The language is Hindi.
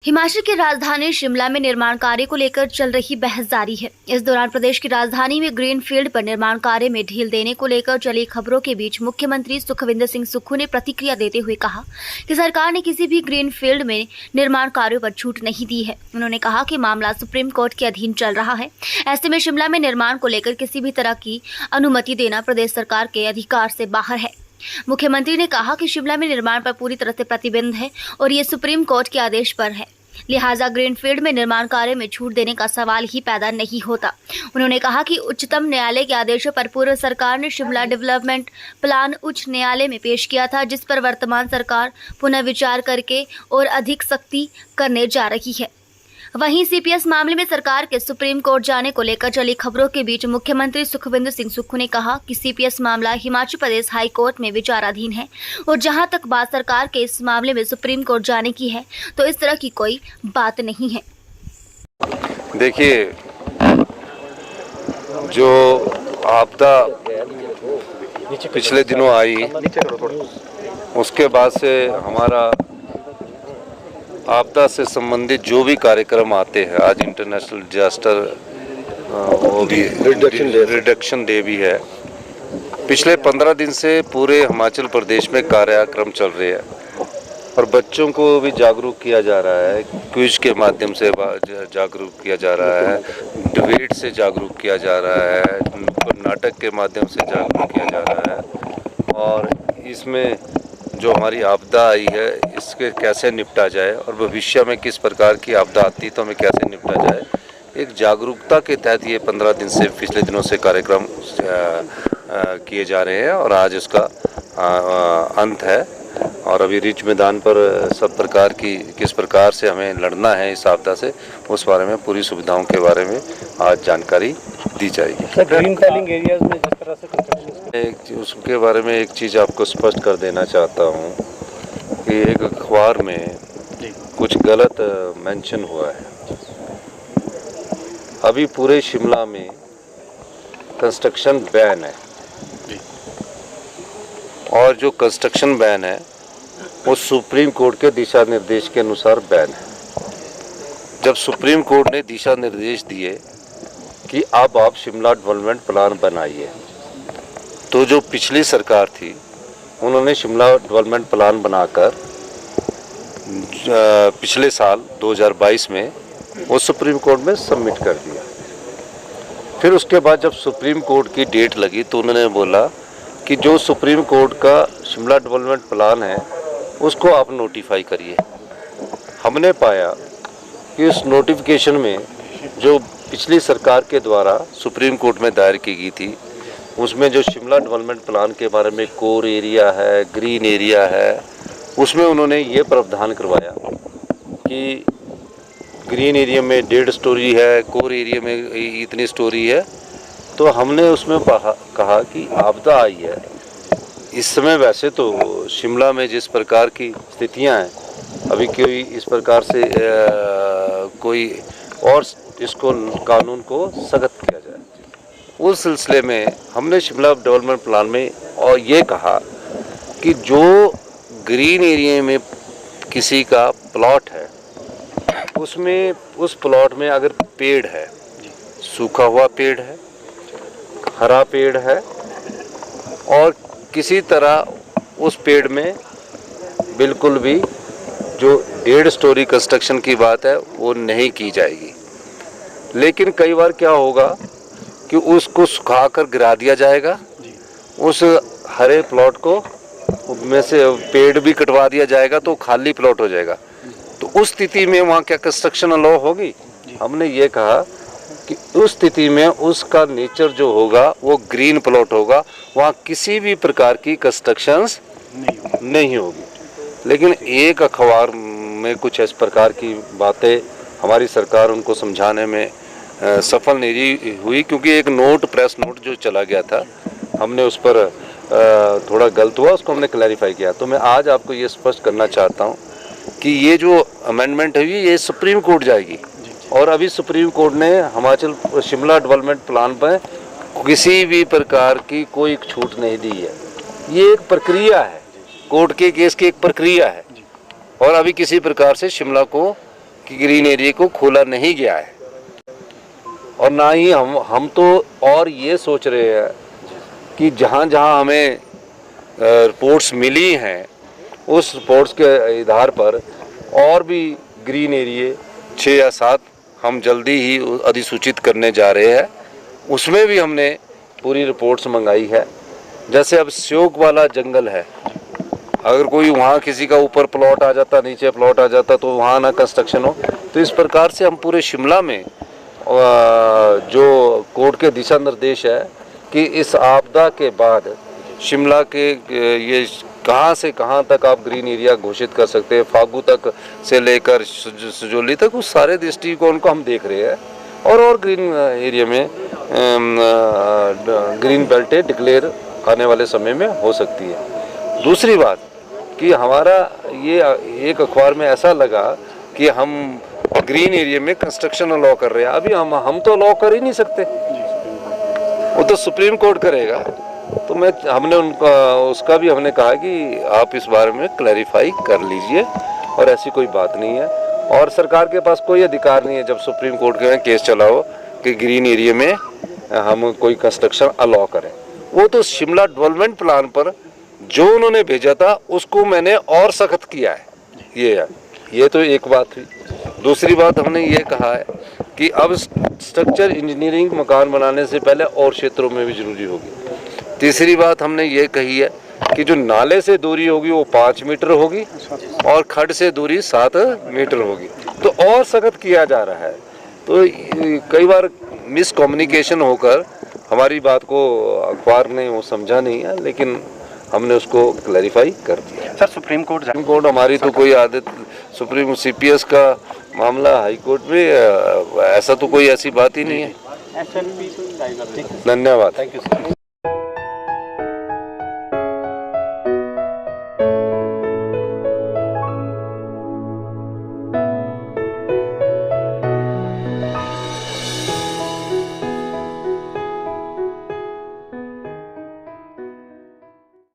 हिमाचल की राजधानी शिमला में निर्माण कार्य को लेकर चल रही बहस जारी है। इस दौरान प्रदेश की राजधानी में ग्रीन फील्ड पर निर्माण कार्य में ढील देने को लेकर चली खबरों के बीच मुख्यमंत्री सुखविंदर सिंह सुक्खू ने प्रतिक्रिया देते हुए कहा कि सरकार ने किसी भी ग्रीन फील्ड में निर्माण कार्यों पर छूट नहीं दी है। उन्होंने कहा कि मामला सुप्रीम कोर्ट के अधीन चल रहा है। ऐसे में शिमला में निर्माण को लेकर किसी भी तरह की अनुमति देना प्रदेश सरकार के अधिकार से बाहर है। मुख्यमंत्री ने कहा कि शिमला में निर्माण पर पूरी तरह से प्रतिबंध है और ये सुप्रीम कोर्ट के आदेश पर है, लिहाजा ग्रीन फील्ड में निर्माण कार्य में छूट देने का सवाल ही पैदा नहीं होता। उन्होंने कहा कि उच्चतम न्यायालय के आदेशों पर पूर्व सरकार ने शिमला डेवलपमेंट प्लान उच्च न्यायालय में पेश किया था, जिस पर वर्तमान सरकार पुनर्विचार करके और अधिक सख्ती करने जा रही है। वहीं सीपीएस मामले में सरकार के सुप्रीम कोर्ट जाने को लेकर चली खबरों के बीच मुख्यमंत्री सुखविंदर सिंह सुक्खू ने कहा कि सीपीएस मामला हिमाचल प्रदेश हाई कोर्ट में विचाराधीन है और जहां तक बात सरकार के इस मामले में सुप्रीम कोर्ट जाने की है तो इस तरह की कोई बात नहीं है। देखिए, जो आपदा पिछले दिनों आई उसके बाद से हमारा आपदा से संबंधित जो भी कार्यक्रम आते हैं, आज इंटरनेशनल डिजास्टर वो भी रिडक्शन डे भी है। पिछले 15 दिन से पूरे हिमाचल प्रदेश में कार्यक्रम चल रहे हैं और बच्चों को भी जागरूक किया जा रहा है, क्विज के माध्यम से जागरूक किया जा रहा है, डिबेट से जागरूक किया जा रहा है, नाटक के माध्यम से जागरूक किया जा रहा है और इसमें जो हमारी आपदा आई है इसके कैसे निपटा जाए और भविष्य में किस प्रकार की आपदा आती तो हमें कैसे निपटा जाए, एक जागरूकता के तहत ये 15 दिन से पिछले दिनों से कार्यक्रम किए जा रहे हैं और आज उसका अंत है। और अभी रिच मैदान पर सब प्रकार की किस प्रकार से हमें लड़ना है इस आपदा से, उस बारे में पूरी सुविधाओं के बारे में आज जानकारी दी जाएगी। ग्रीन फील्डिंग एरियाज में जिस तरह से उसके बारे में एक चीज़ आपको स्पष्ट कर देना चाहता हूँ कि एक अखबार में कुछ गलत मेंशन हुआ है। अभी पूरे शिमला में कंस्ट्रक्शन बैन है और जो कंस्ट्रक्शन बैन है वो सुप्रीम कोर्ट के दिशा निर्देश के अनुसार बैन है। जब सुप्रीम कोर्ट ने दिशा निर्देश दिए कि अब आप शिमला डेवलपमेंट प्लान बनाइए, तो जो पिछली सरकार थी उन्होंने शिमला डेवलपमेंट प्लान बनाकर पिछले साल 2022 में वो सुप्रीम कोर्ट में सबमिट कर दिया। फिर उसके बाद जब सुप्रीम कोर्ट की डेट लगी तो उन्होंने बोला कि जो सुप्रीम कोर्ट का शिमला डेवलपमेंट प्लान है उसको आप नोटिफाई करिए। हमने पाया कि उस नोटिफिकेशन में जो पिछली सरकार के द्वारा सुप्रीम कोर्ट में दायर की गई थी उसमें जो शिमला डेवलपमेंट प्लान के बारे में कोर एरिया है, ग्रीन एरिया है, उसमें उन्होंने ये प्रावधान करवाया कि ग्रीन एरिया में 1.5 स्टोरी है, कोर एरिया में इतनी स्टोरी है। तो हमने उसमें कहा कि आपदा आई है इस समय, वैसे तो शिमला में जिस प्रकार की स्थितियां हैं, अभी कोई इस प्रकार से कोई और इसको कानून को सख्त किया जाए। उस सिलसिले में हमने शिमला डेवलपमेंट प्लान में और ये कहा कि जो ग्रीन एरिया में किसी का प्लॉट है उसमें उस प्लॉट में अगर पेड़ है, सूखा हुआ पेड़ है, हरा पेड़ है और किसी तरह उस पेड़ में बिल्कुल भी जो 1.5 स्टोरी कंस्ट्रक्शन की बात है वो नहीं की जाएगी। लेकिन कई बार क्या होगा कि उसको सुखाकर गिरा दिया जाएगा, उस हरे प्लॉट को में से पेड़ भी कटवा दिया जाएगा तो खाली प्लॉट हो जाएगा। तो उस स्थिति में वहाँ क्या कंस्ट्रक्शन अलाउ होगी? हमने ये कहा कि उस स्थिति में उसका नेचर जो होगा वो ग्रीन प्लॉट होगा, वहाँ किसी भी प्रकार की कंस्ट्रक्शंस नहीं होगी। लेकिन एक अखबार में कुछ इस प्रकार की बातें हमारी सरकार उनको समझाने में सफल नहीं हुई, क्योंकि एक नोट, प्रेस नोट जो चला गया था, हमने उस पर थोड़ा गलत हुआ, उसको हमने क्लैरिफाई किया। तो मैं आज आपको ये स्पष्ट करना चाहता हूँ कि ये जो अमेंडमेंट हुई ये सुप्रीम कोर्ट जाएगी और अभी सुप्रीम कोर्ट ने हिमाचल शिमला डेवलपमेंट प्लान पर किसी भी प्रकार की कोई छूट नहीं दी है। ये एक प्रक्रिया है, कोर्ट के केस की एक प्रक्रिया है और अभी किसी प्रकार से शिमला को कि ग्रीन एरिया को खोला नहीं गया है। और ना ही हम तो और ये सोच रहे हैं कि जहाँ जहाँ हमें रिपोर्ट्स मिली हैं उस रिपोर्ट्स के आधार पर और भी ग्रीन एरिया 6 या 7 हम जल्दी ही अधिसूचित करने जा रहे हैं। उसमें भी हमने पूरी रिपोर्ट्स मंगाई है। जैसे अब श्योक वाला जंगल है, अगर कोई वहाँ किसी का ऊपर प्लॉट आ जाता, नीचे प्लॉट आ जाता, तो वहाँ ना कंस्ट्रक्शन हो। तो इस प्रकार से हम पूरे शिमला में जो कोर्ट के दिशा निर्देश है कि इस आपदा के बाद शिमला के ये कहाँ से कहाँ तक आप ग्रीन एरिया घोषित कर सकते हैं, फागू तक से लेकर सजौली तक, उस सारे दृष्टिकोण को हम देख रहे हैं। और ग्रीन एरिया में ग्रीन बेल्टें डिक्लेयर आने वाले समय में हो सकती है। दूसरी बात कि हमारा ये एक अखबार में ऐसा लगा कि हम ग्रीन एरिया में कंस्ट्रक्शन लॉ कर रहे हैं। अभी हम तो लॉ कर ही नहीं सकते, वो तो सुप्रीम कोर्ट करेगा। तो हमने उसका भी हमने कहा कि आप इस बारे में क्लैरिफाई कर लीजिए, और ऐसी कोई बात नहीं है। और सरकार के पास कोई अधिकार नहीं है जब सुप्रीम कोर्ट के में केस चला हो कि ग्रीन एरिया में हम कोई कंस्ट्रक्शन अलाउ करें। वो तो शिमला डेवलपमेंट प्लान पर जो उन्होंने भेजा था उसको मैंने और सख्त किया है। ये तो एक बात हुई। दूसरी बात हमने ये कहा है कि अब स्ट्रक्चर इंजीनियरिंग मकान बनाने से पहले और क्षेत्रों में भी जरूरी होगी। तीसरी बात हमने ये कही है कि जो नाले से दूरी होगी वो 5 मीटर होगी और खड्ड से दूरी 7 मीटर होगी। तो और सख्त किया जा रहा है। तो कई बार मिसकम्युनिकेशन होकर हमारी बात को अखबार ने वो समझा नहीं है, लेकिन हमने उसको क्लैरिफाई कर दिया। सर सुप्रीम कोर्ट हमारी तो कोई आदत, सुप्रीम CPS का मामला हाई कोर्ट में, ऐसा तो कोई ऐसी बात ही नहीं है। SLP धन्यवाद। Thank you sir.